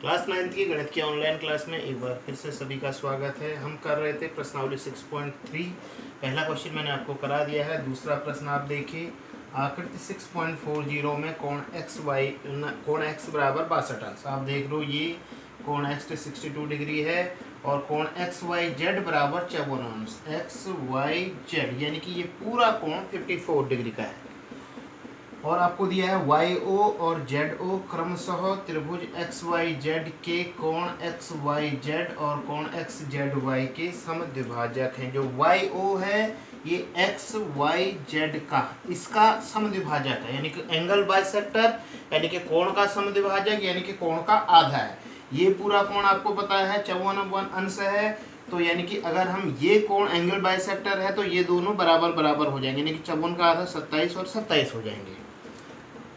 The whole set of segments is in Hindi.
क्लास 9th की गणित की ऑनलाइन क्लास में एक बार फिर से सभी का स्वागत है। हम कर रहे थे प्रश्नावली 6.3। पहला क्वेश्चन मैंने आपको करा दिया है। दूसरा प्रश्न आप देखिए, आकृति 6.40 में कोण x बराबर 62 अंश। आप देख लो, ये कोण x 62 डिग्री है और कोण एक्स वाई जेड बराबर 54 अंश। एक्स वाई जेड यानी कि ये पूरा कोण 54 डिग्री का है। और आपको दिया है वाई ओ और जेड ओ क्रमशः त्रिभुज एक्स वाई जेड के कोण एक्स वाई जेड और कोण एक्स जेड वाई के समद्विभाजक हैं। जो वाई ओ है ये एक्स वाई जेड का इसका समद्विभाजक है, यानी कि एंगल बाइसेक्टर, यानी कि कोण का समद्विभाजक, यानी कि कोण का आधा है। ये पूरा कोण आपको पता है 54 अंश है। तो यानी कि अगर हम ये कोण एंगल बाइसेक्टर है तो ये दोनों बराबर बराबर हो जाएंगे, यानी कि 54 का आधा 27 और 27 हो जाएंगे।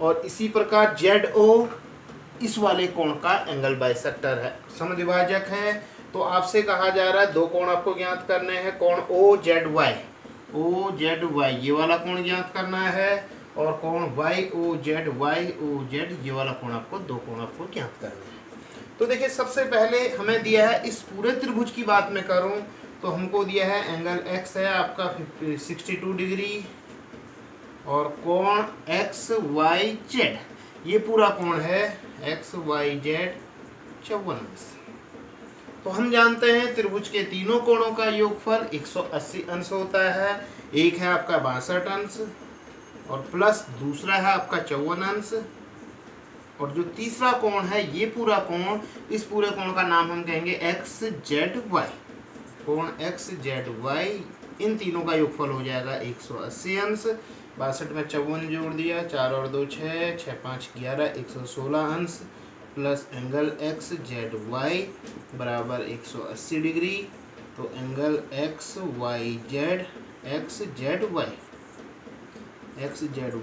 और इसी प्रकार जेड ओ इस वाले कोण का एंगल बाइसेक्टर है, समद्विभाजक है। तो आपसे कहा जा रहा है दो कोण आपको ज्ञात करने हैं, कोण ओ जेड वाई ये वाला कोण ज्ञात करना है और कोण वाई ओ जेड ये वाला कोण आपको, दो कोण आपको ज्ञात करने हैं। तो देखिए, सबसे पहले हमें दिया है, इस पूरे त्रिभुज की बात मैं करूं तो हमको दिया है एंगल एक्स है आपका 62 डिग्री और कोण एक्स वाई जेड, ये पूरा कोण है एक्स वाई जेड 54 अंश। तो हम जानते हैं त्रिभुज के तीनों कोणों का योगफल 180 अंश होता है। एक है आपका 62 अंश और प्लस दूसरा है आपका 54 अंश, और जो तीसरा कोण है ये पूरा कोण, इस पूरे कोण का नाम हम कहेंगे एक्स जेड वाई। कोण एक्स जेड वाई, इन तीनों का योगफल हो जाएगा 180 अंश। 62 में 54 जोड़ दिया, 4 और 2 6, 6 5 11, 116 अंश plus angle X Z Y बराबर 180 डिग्री। तो angle X Z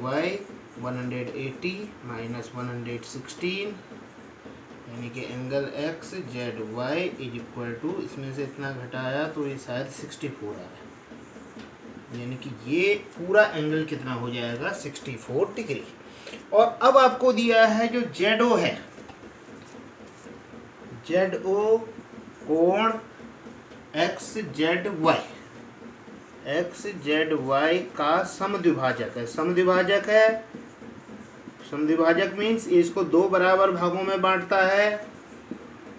Y 180 minus 116, यानी कि angle X Z Y is equal to, इसमें से इतना घटाया तो ये शायद 64 आ है, यानी कि ये पूरा एंगल कितना हो जाएगा 64 डिग्री। और अब आपको दिया है जो जेड ओ है, जेड ओ कोण एक्स जेड वाई का समद्विभाजक है। समद्विभाजक मीन्स इसको दो बराबर भागों में बांटता है,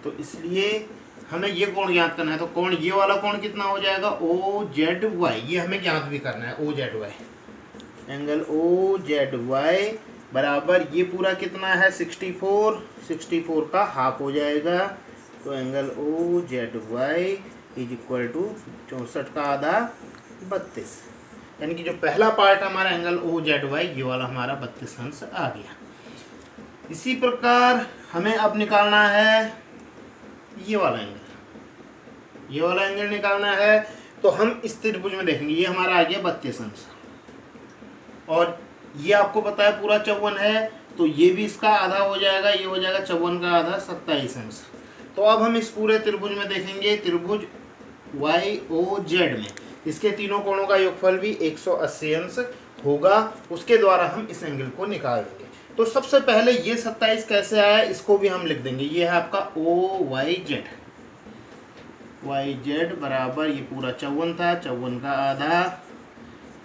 तो इसलिए हमें ये कोण ज्ञात करना है। तो कोण, ये वाला कोण कितना हो जाएगा ओ जेड वाई, ये हमें ज्ञात भी करना है, O Z Y. Angle O Z Y बराबर ये पूरा कितना है 64 का हाफ हो जाएगा। तो angle O Z Y is equal to 64 का आधा 32, यानी कि जो पहला पार्ट हमारा एंगल ओ जेड वाई ये वाला हमारा 32 अंश आ गया। इसी प्रकार हमें अब निकालना है ये वाला एंगल निकालना है। तो हम इस त्रिभुज में देखेंगे, ये हमारा आ गया 32 अंश और ये आपको पता है पूरा 54 है, तो ये भी इसका आधा हो जाएगा, ये हो जाएगा 54 का आधा 27 अंश। तो अब हम इस पूरे त्रिभुज में देखेंगे, त्रिभुज वाई ओ जेड में इसके तीनों कोणों का योगफल भी 180 अंश होगा, उसके द्वारा हम इस एंगल को निकाल देंगे। तो सबसे पहले ये 27 कैसे आया इसको भी हम लिख देंगे। ये है आपका ओ वाई जेड बराबर, ये पूरा 54 था, 54 का आधा,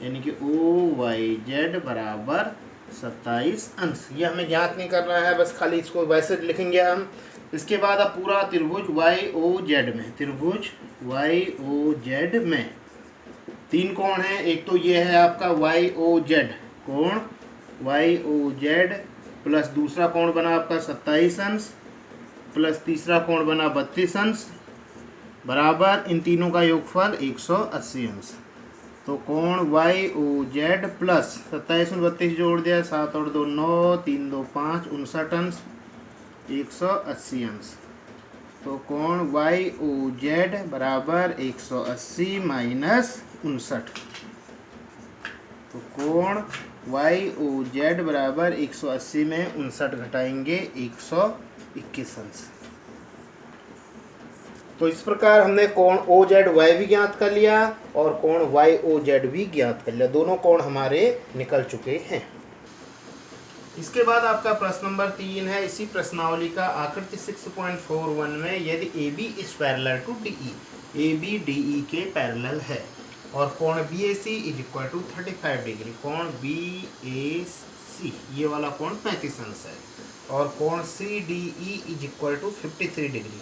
यानी कि ओ वाई जेड बराबर 27 अंश। ये हमें ज्ञात नहीं करना है, बस खाली इसको वैसे लिखेंगे हम। इसके बाद अब पूरा त्रिभुज वाई ओ जेड में तीन कोण हैं। एक तो ये है आपका वाई ओ जेड, कोण वाई ओ जेड प्लस दूसरा कोण बना आपका 27 अंश प्लस तीसरा कोण बना 32 अंश बराबर इन तीनों का योगफल 180 अंश। तो कोण वाई ओ जेड प्लस 27 में 32 जोड़ दिया, 7 और 2 9, 3 2 5, 59 अंश 180 अंश। तो कोण वाई ओ जेड बराबर 180 माइनस 59। तो कोण वाई ओ जेड बराबर 180 में 59 घटाएंगे 121 अंश। तो इस प्रकार हमने कोण ओ जेड वाई भी ज्ञात कर लिया और कोण वाई ओ जेड भी ज्ञात कर लिया। दोनों कोण हमारे निकल चुके हैं। इसके बाद आपका प्रश्न नंबर 3 है इसी प्रश्नावली का आकृति 6.41 में, यदि A B is parallel to D E, A B D E के पैरेलल है और कोण B A C is equal to 35 degree, कोण बी ए सी ये वाला कोण 35 अंश है, और कोण C D E is equal to 53 degree,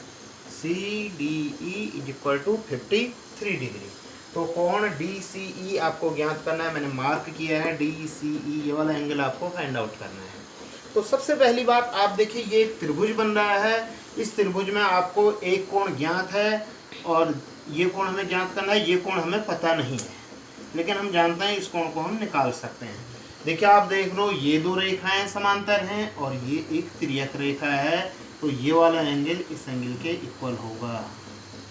C D E is equal to 53 degree. तो कोण डी सी ई आपको ज्ञात करना है, मैंने मार्क किया है डी सी ई, ये वाला एंगल आपको फाइंड आउट करना है। तो सबसे पहली बात आप देखिए, ये एक त्रिभुज बन रहा है, इस त्रिभुज में आपको एक कोण ज्ञात है और ये कोण हमें ज्ञात करना है, ये कोण हमें पता नहीं है, लेकिन हम जानते हैं इस कोण को हम निकाल सकते हैं। देखिए आप देख लो, ये दो रेखाएं समांतर हैं और ये एक तिर्यक रेखा है, तो ये वाला एंगल इस एंगल के इक्वल होगा,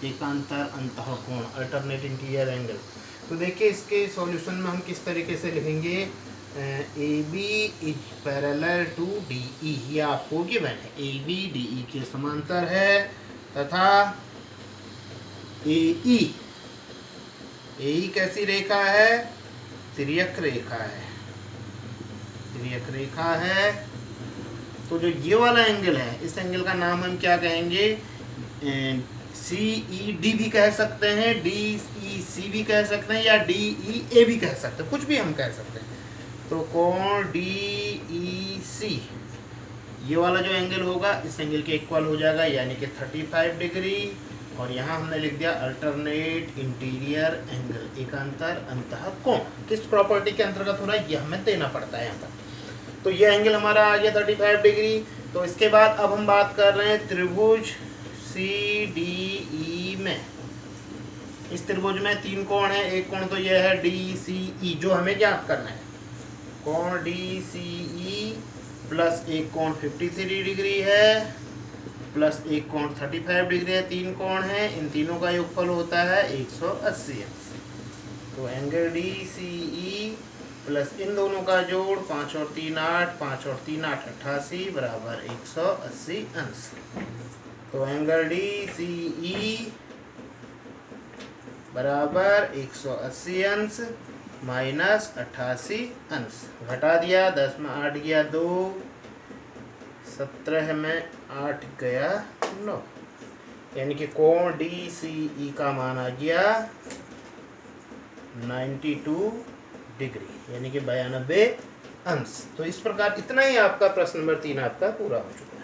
एकांतर अंतः कोण, अल्टरनेट इंटीरियर एंगल। तो देखिए इसके सॉल्यूशन में हम किस तरीके से लिखेंगे, A B is parallel to D E, ये आपको गिवन है, ए बी डी ई के समांतर है, तथा ए ई कैसी रेखा है, तिर्यक रेखा है, तिर्यक रेखा है। तो जो ये वाला एंगल है, इस एंगल का नाम हम क्या कहेंगे, सी ई डी भी कह सकते हैं, डी ई सी भी कह सकते हैं, या डी ई ए भी कह सकते हैं, कुछ भी हम कह सकते हैं। तो कोण डी ई सी ये वाला जो एंगल होगा इस एंगल के इक्वल हो जाएगा, यानी कि 35 डिग्री, और यहाँ हमने लिख दिया अल्टरनेट इंटीरियर एंगल, एकांतर अंतः कोण। किस प्रॉपर्टी के अंतर्गत हो रहा है ये हमें देना पड़ता है यहाँ पर। तो ये एंगल हमारा आ गया 35 डिग्री। तो इसके बाद अब हम बात कर रहे हैं त्रिभुज सी डी ई में। इस त्रिभुज में 3 कोण है, एक कोण तो यह है डी सी ई जो हमें ज्ञात करना है, कोण डी सी ई प्लस एक कोण 53 डिग्री है, प्लस एक कोण 35 डिग्री है, 3 कोण है, इन तीनों का योगफल होता है 180 अंश। तो angle D C E plus इन दोनों का जोड़ 5 और 3 8, 5 और 3 8 88 बराबर 180 अंश। तो एंगल डी सी ई बराबर 180 अंश माइनस 88 अंश, घटा दिया, 10 में 8 गया 2, 17 में 8 गया 9, यानी कि कोण डी सी ई का मान आ गया 92 डिग्री, यानी कि 92 अंश। तो इस प्रकार इतना ही आपका प्रश्न नंबर 3 आपका पूरा हो चुका है।